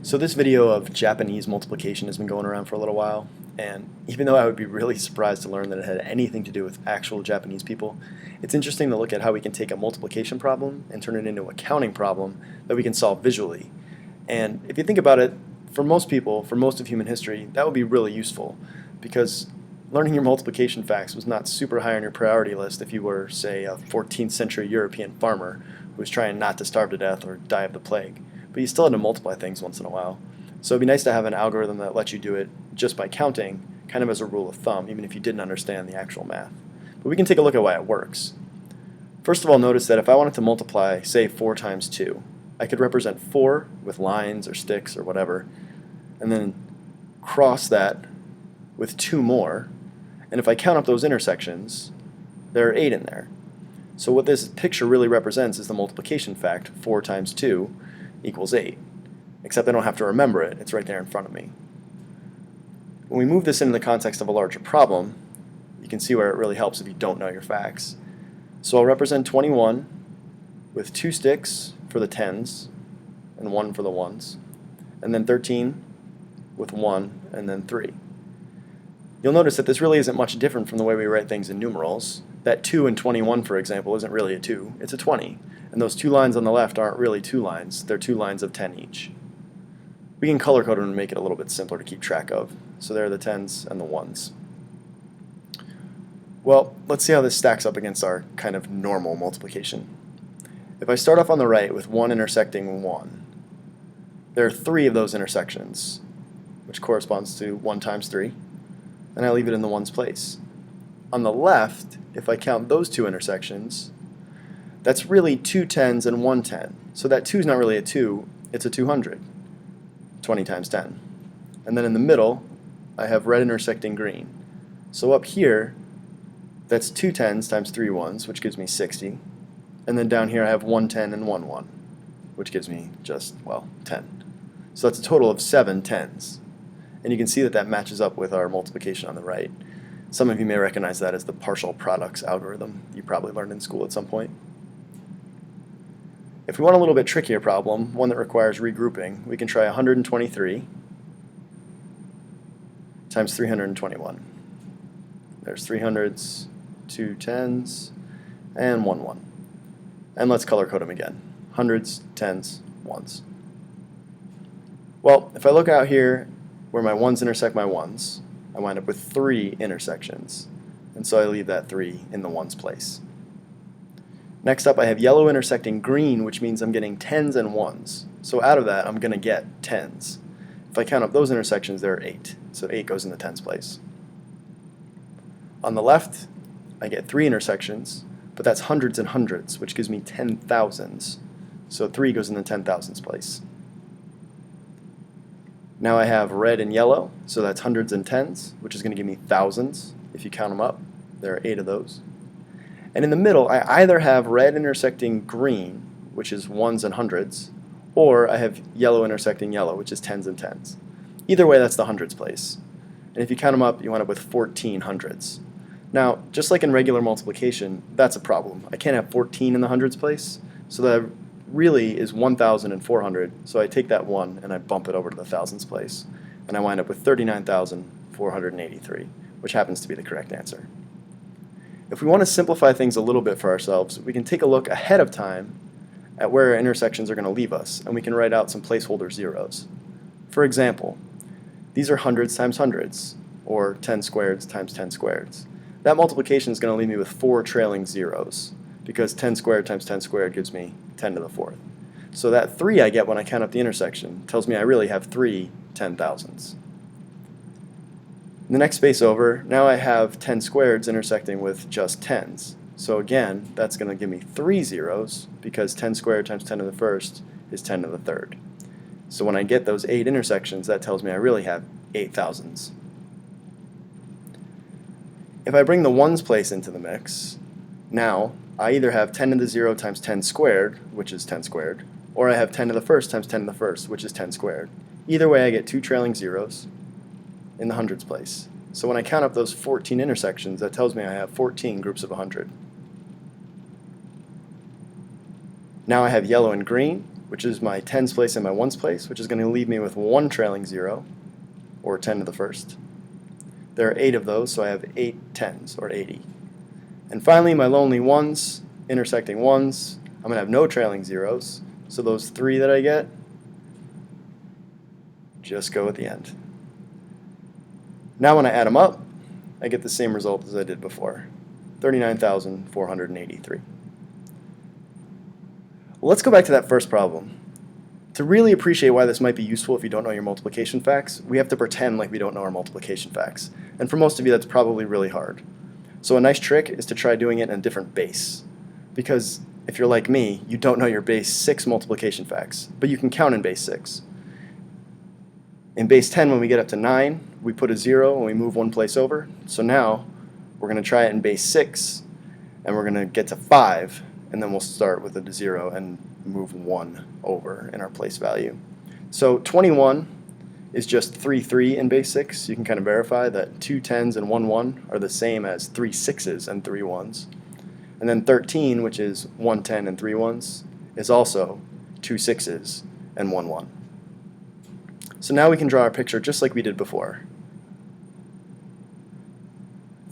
So this video of Japanese multiplication has been going around for a little while, and even though I would be really surprised to learn that it had anything to do with actual Japanese people, it's interesting to look at how we can take a multiplication problem and turn it into a counting problem that we can solve visually. And if you think about it, for most people, for most of human history, that would be really useful, because learning your multiplication facts was not super high on your priority list if you were, say, a 14th century European farmer who was trying not to starve to death or die of the plague. But you still had to multiply things once in a while. So it'd be nice to have an algorithm that lets you do it just by counting, kind of as a rule of thumb, even if you didn't understand the actual math. But we can take a look at why it works. First of all, notice that if I wanted to multiply, say, 4 times 2, I could represent 4 with lines or sticks or whatever, and then cross that with 2 more. And if I count up those intersections, there are 8 in there. So what this picture really represents is the multiplication fact, 4 times 2 equals 8. Except I don't have to remember it, it's right there in front of me. When we move this into the context of a larger problem, you can see where it really helps if you don't know your facts. So I'll represent 21 with 2 sticks for the tens and 1 for the ones, and then 13 with 1 and then 3. You'll notice that this really isn't much different from the way we write things in numerals. That 2 in 21, for example, isn't really a 2, it's a 20. And those 2 lines on the left aren't really 2 lines, they're 2 lines of 10 each. We can color code them and make it a little bit simpler to keep track of. So there are the 10s and the 1s. Well, let's see how this stacks up against our kind of normal multiplication. If I start off on the right with 1 intersecting 1, there are 3 of those intersections, which corresponds to 1 times 3, and I leave it in the 1's place. On the left, if I count those 2 intersections, that's really 2 10s and 1 10. So that 2 is not really a 2, it's a 200. 20 times 10. And then in the middle, I have red intersecting green. So up here, that's 2 10s times 3 1s, which gives me 60. And then down here I have 1 10 and 1 1, which gives me just, well, 10. So that's a total of 7 10s. And you can see that that matches up with our multiplication on the right. Some of you may recognize that as the partial products algorithm you probably learned in school at some point. If we want a little bit trickier problem, one that requires regrouping, we can try 123 times 321. There's 3 hundreds, 2 10s, and 1 1. And let's color code them again. Hundreds, tens, ones. Well, if I look out here where my 1s intersect my 1s, I wind up with 3 intersections. And so I leave that 3 in the 1's place. Next up, I have yellow intersecting green, which means I'm getting 10s and 1s. So out of that, I'm going to get 10s. If I count up those intersections, there are 8. So 8 goes in the 10s place. On the left, I get 3 intersections, but that's hundreds and hundreds, which gives me 10,000s. So 3 goes in the 10,000s place. Now I have red and yellow, so that's hundreds and tens, which is going to give me thousands. If you count them up, there are 8 of those. And in the middle, I either have red intersecting green, which is 1s and hundreds, or I have yellow intersecting yellow, which is 10s and 10s. Either way, that's the hundreds place. And if you count them up, you wind up with 14 hundreds. Now, just like in regular multiplication, that's a problem. I can't have 14 in the hundreds place, so that really is 1,400. So I take that 1 and I bump it over to the thousands place, and I wind up with 39,483, which happens to be the correct answer. If we want to simplify things a little bit for ourselves, we can take a look ahead of time at where our intersections are going to leave us, and we can write out some placeholder zeros. For example, these are hundreds times hundreds, or 10 squareds times 10 squareds. That multiplication is going to leave me with 4 trailing zeros, because 10 squared times 10 squared gives me 10 to the 4th. So that 3 I get when I count up the intersection tells me I really have 3 10,000s. The next space over, now I have 10 squareds intersecting with just 10s. So again, that's going to give me 3 zeros, because 10 squared times 10 to the first is 10 to the third. So when I get those 8 intersections, that tells me I really have 8,000s. If I bring the 1's place into the mix, now I either have 10 to the 0 times 10 squared, which is 10 squared, or I have 10 to the first times 10 to the first, which is 10 squared. Either way, I get 2 trailing zeros in the hundreds place. So when I count up those 14 intersections, that tells me I have 14 groups of 100. Now I have yellow and green, which is my tens place and my ones place, which is going to leave me with one trailing 0, or 10 to the first. There are 8 of those, so I have 8 tens, or 80. And finally, my lonely ones, intersecting ones, I'm going to have no trailing zeros, so those 3 that I get just go at the end. Now when I add them up, I get the same result as I did before, 39,483. Let's go back to that first problem. To really appreciate why this might be useful if you don't know your multiplication facts, we have to pretend like we don't know our multiplication facts. And for most of you, that's probably really hard. So a nice trick is to try doing it in a different base. Because if you're like me, you don't know your base 6 multiplication facts, but you can count in base 6. In base 10, when we get up to 9, we put a 0 and we move one place over. So now we're going to try it in base 6, and we're going to get to 5, and then we'll start with a 0 and move 1 over in our place value. So 21 is just 3 3 in base 6. You can kind of verify that 2 10s and 1 1 are the same as 3 6s and 3 1s. And then 13, which is 1 10 and 3 1s, is also 2 6s and 1 1. So now we can draw our picture just like we did before.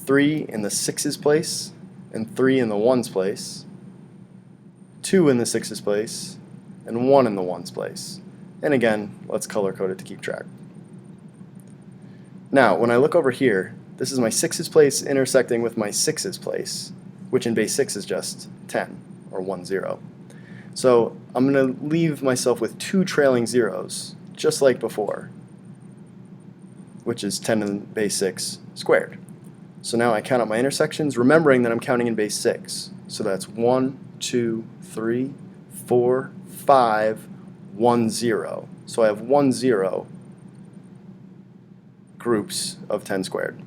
3 in the 6's place and 3 in the 1's place, 2 in the 6's place, and 1 in the 1's place. And again, let's color code it to keep track. Now, when I look over here, this is my 6's place intersecting with my 6's place, which in base 6 is just 10, or 1 0. So I'm going to leave myself with 2 trailing zeros, just like before, which is 10 in base 6 squared. So now I count out my intersections, remembering that I'm counting in base 6. So that's 1, 2, 3, 4, 5, 1 0. So I have 1 0 groups of 10 squared.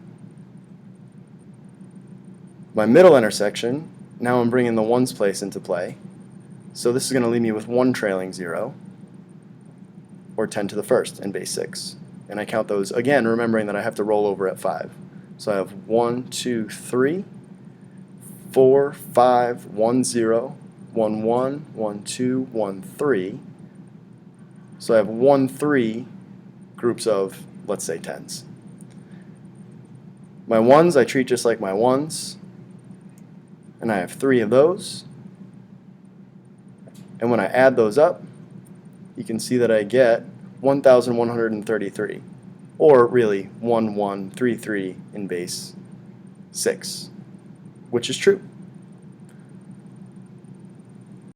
My middle intersection, now I'm bringing the ones place into play. So this is going to leave me with 1 trailing 0, or 10 to the first in base 6. And I count those again, remembering that I have to roll over at 5. So I have 1, 2, 3, 4, 5, 1 0, 1 1, 1 2, 1 3. So I have 1 3 groups of, let's say, 10s. My 1s I treat just like my 1s, and I have 3 of those. And when I add those up, you can see that I get 1,133, or really 1133 in base 6, which is true.